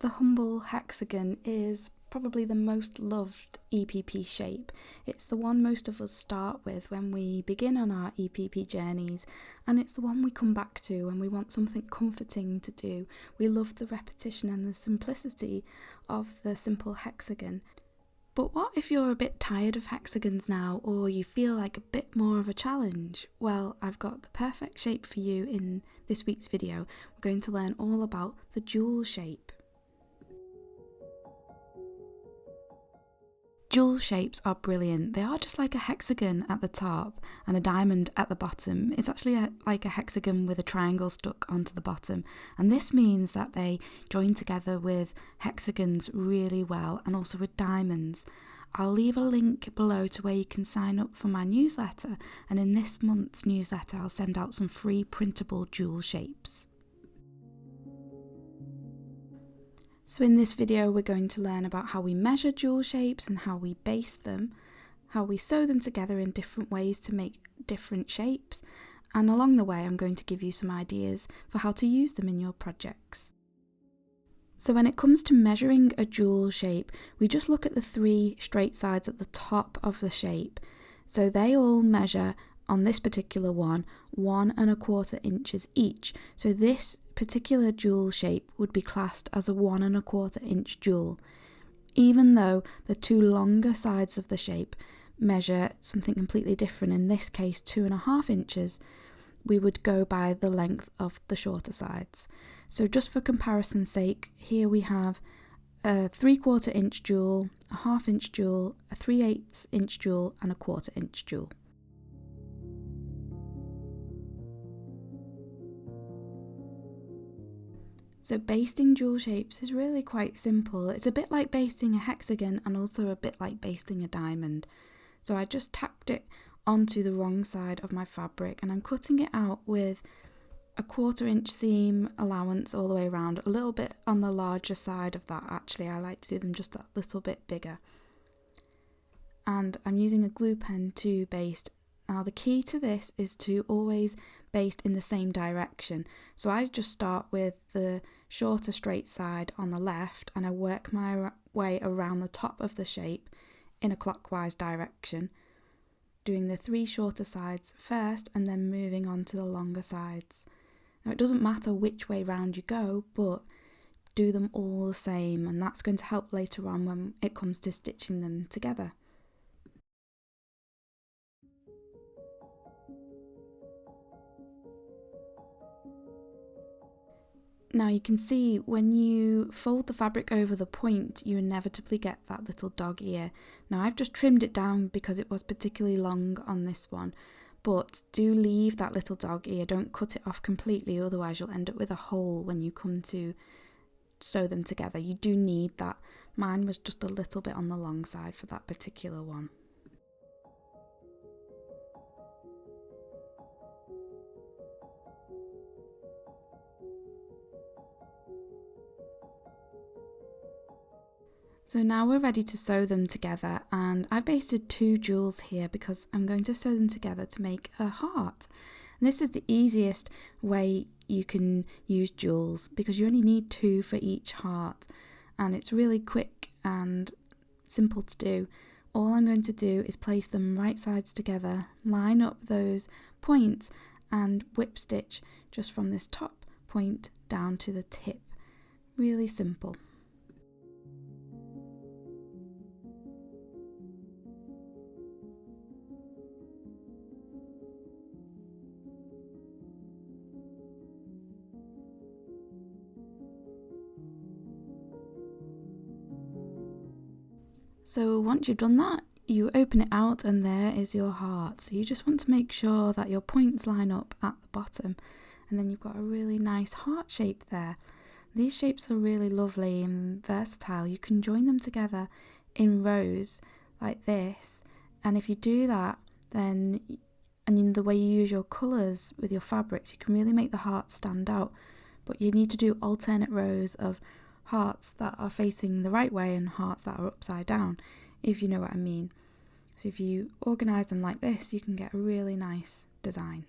the humble hexagon is probably the most loved EPP shape. It's the one most of us start with when we begin on our EPP journeys, and it's the one we come back to when we want something comforting to do. We love the repetition and the simplicity of the simple hexagon. But what if you're a bit tired of hexagons now, or you feel like a bit more of a challenge? Well, I've got the perfect shape for you in this week's video. We're going to learn all about the jewel shape. Jewel shapes are brilliant. They are just like a hexagon at the top and a diamond at the bottom. It's actually like a hexagon with a triangle stuck onto the bottom, and this means that they join together with hexagons really well, and also with diamonds. I'll leave a link below to where you can sign up for my newsletter, and in this month's newsletter I'll send out some free printable jewel shapes. So in this video we're going to learn about how we measure jewel shapes and how we baste them, how we sew them together in different ways to make different shapes, and along the way I'm going to give you some ideas for how to use them in your projects. So when it comes to measuring a jewel shape, we just look at the three straight sides at the top of the shape. So they all measure, on this particular one, 1 1/4 inches each. So this particular jewel shape would be classed as a 1 1/4 inch jewel, even though the two longer sides of the shape measure something completely different. In this case, 2.5 inches. We would go by the length of the shorter sides. So just for comparison's sake, here we have a 3/4 inch jewel, a 1/2 inch jewel, a 3/8 inch jewel, and a 1/4 inch jewel. So basting jewel shapes is really quite simple. It's a bit like basting a hexagon and also a bit like basting a diamond. So I just tacked it onto the wrong side of my fabric, and I'm cutting it out with a 1/4 inch seam allowance all the way around, a little bit on the larger side of that actually. I like to do them just a little bit bigger. And I'm using a glue pen to baste. Now the key to this is to always baste in the same direction. So I just start with the shorter straight side on the left, and I work my way around the top of the shape in a clockwise direction, doing the 3 shorter sides first and then moving on to the longer sides. Now it doesn't matter which way round you go, but do them all the same, and that's going to help later on when it comes to stitching them together. Now you can see when you fold the fabric over the point, you inevitably get that little dog ear. Now I've just trimmed it down because it was particularly long on this one, but do leave that little dog ear, don't cut it off completely, otherwise you'll end up with a hole when you come to sew them together. You do need that. Mine was just a little bit on the long side for that particular one. So now we're ready to sew them together, and I've basted 2 jewels here because I'm going to sew them together to make a heart. And this is the easiest way you can use jewels because you only need 2 for each heart, and it's really quick and simple to do. All I'm going to do is place them right sides together, line up those points, and whip stitch just from this top point down to the tip. Really simple. So once you've done that, you open it out and there is your heart. So you just want to make sure that your points line up at the bottom, and then you've got a really nice heart shape there. These shapes are really lovely and versatile. You can join them together in rows like this, and if you do that, then in the way you use your colours with your fabrics, you can really make the heart stand out. But you need to do alternate rows of hearts that are facing the right way and hearts that are upside down, if you know what I mean. So if you organise them like this, you can get a really nice design.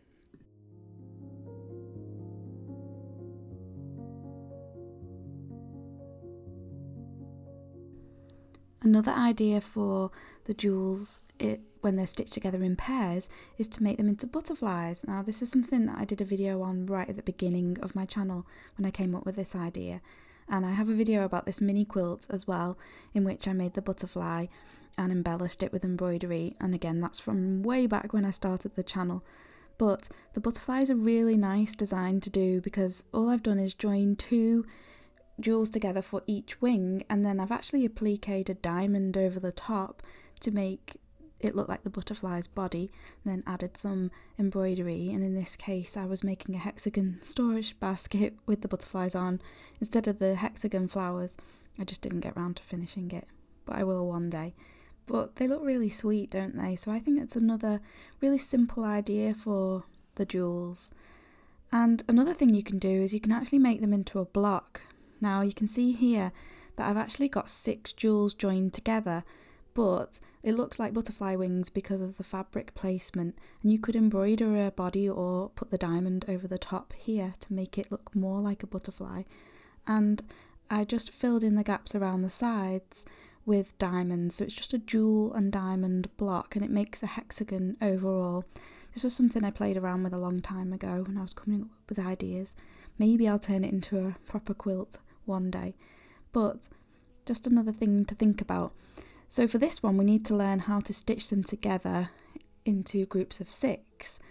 Another idea for the jewels when they're stitched together in pairs is to make them into butterflies. Now this is something that I did a video on right at the beginning of my channel when I came up with this idea, and I have a video about this mini quilt as well in which I made the butterfly and embellished it with embroidery, and again that's from way back when I started the channel. But the butterfly is a really nice design to do because all I've done is join two jewels together for each wing, and then I've actually appliqued a diamond over the top to make it look like the butterfly's body, and then added some embroidery, and in this case I was making a hexagon storage basket with the butterflies on instead of the hexagon flowers. I just didn't get around to finishing it, but I will one day. But they look really sweet, don't they? So I think it's another really simple idea for the jewels. And another thing you can do is you can actually make them into a block. Now you can see here that I've actually got 6 jewels joined together, but it looks like butterfly wings because of the fabric placement, and you could embroider a body or put the diamond over the top here to make it look more like a butterfly. And I just filled in the gaps around the sides with diamonds, so it's just a jewel and diamond block, and it makes a hexagon overall. This was something I played around with a long time ago when I was coming up with ideas. Maybe I'll turn it into a proper quilt one day, but just another thing to think about. So for this one we need to learn how to stitch them together into groups of 6,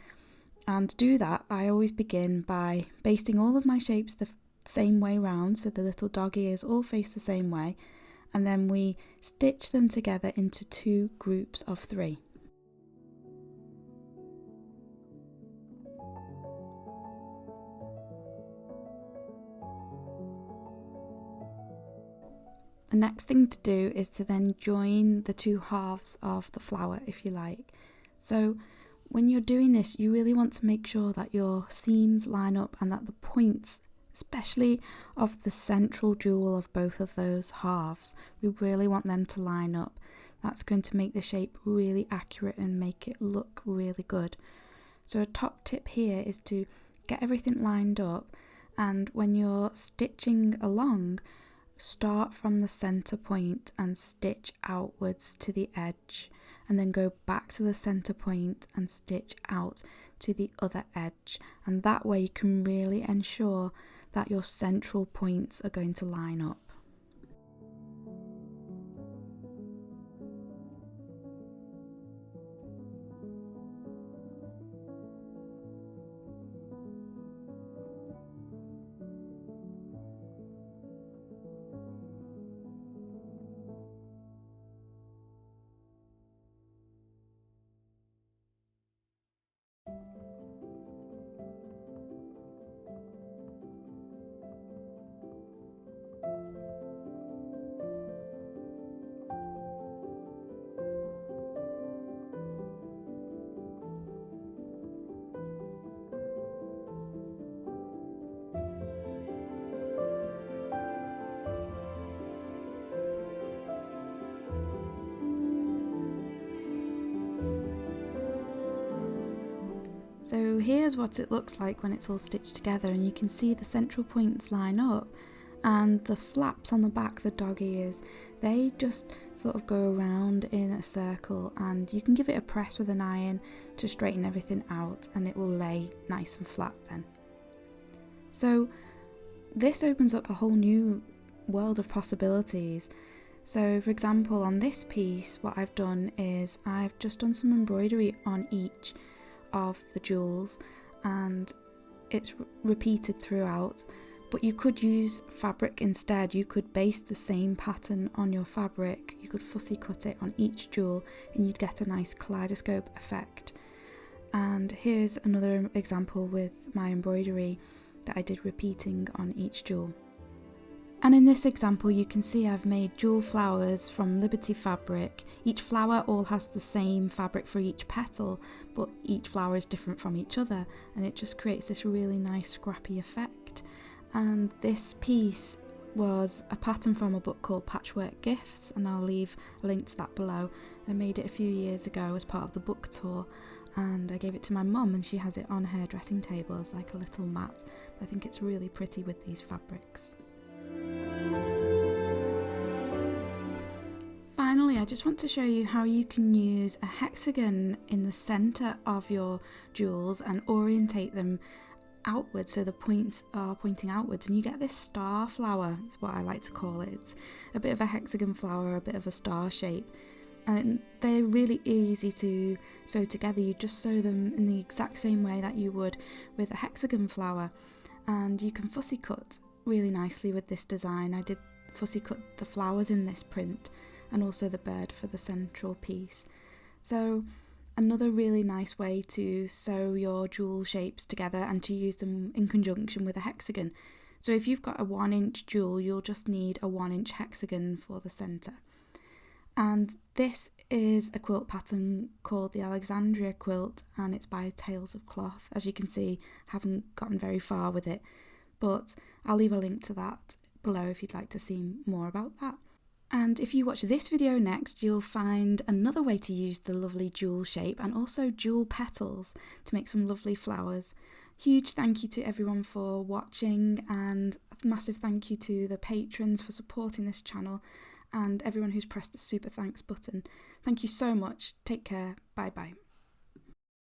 and to do that I always begin by basting all of my shapes the same way round, so the little dog ears all face the same way, and then we stitch them together into 2 groups of 3. The next thing to do is to then join the 2 halves of the flower, if you like. So when you're doing this, you really want to make sure that your seams line up and that the points, especially of the central jewel of both of those halves, we really want them to line up. That's going to make the shape really accurate and make it look really good. So a top tip here is to get everything lined up, and when you're stitching along, start from the center point and stitch outwards to the edge, and then go back to the center point and stitch out to the other edge, and that way you can really ensure that your central points are going to line up. So here's what it looks like when it's all stitched together, and you can see the central points line up, and the flaps on the back, the dog ears, they just sort of go around in a circle, and you can give it a press with an iron to straighten everything out and it will lay nice and flat then. So this opens up a whole new world of possibilities. So for example, on this piece what I've done is I've just done some embroidery on each of the jewels, and it's repeated throughout, but you could use fabric instead. You could baste the same pattern on your fabric, you could fussy cut it on each jewel and you'd get a nice kaleidoscope effect. And here's another example with my embroidery that I did repeating on each jewel. And in this example you can see I've made jewel flowers from Liberty fabric. Each flower all has the same fabric for each petal, but each flower is different from each other, and it just creates this really nice scrappy effect. And this piece was a pattern from a book called Patchwork Gifts, and I'll leave a link to that below. I made it a few years ago as part of the book tour, and I gave it to my mum and she has it on her dressing table as like a little mat. I think it's really pretty with these fabrics. finally, I just want to show you how you can use a hexagon in the centre of your jewels and orientate them outwards, so the points are pointing outwards, and you get this star flower. It's what I like to call it. It's a bit of a hexagon flower, a bit of a star shape, and they're really easy to sew together. You just sew them in the exact same way that you would with a hexagon flower, and you can fussy cut really nicely with this design. I did fussy cut the flowers in this print and also the bird for the central piece. So another really nice way to sew your jewel shapes together and to use them in conjunction with a hexagon. So if you've got a 1-inch jewel, you'll just need a 1-inch hexagon for the centre. And this is a quilt pattern called the Alexandria quilt, and it's by Tales of Cloth. As you can see, I haven't gotten very far with it, but I'll leave a link to that below if you'd like to see more about that. And if you watch this video next, you'll find another way to use the lovely jewel shape and also jewel petals to make some lovely flowers. Huge thank you to everyone for watching, and a massive thank you to the patrons for supporting this channel and everyone who's pressed the super thanks button. Thank you so much. Take care. Bye bye.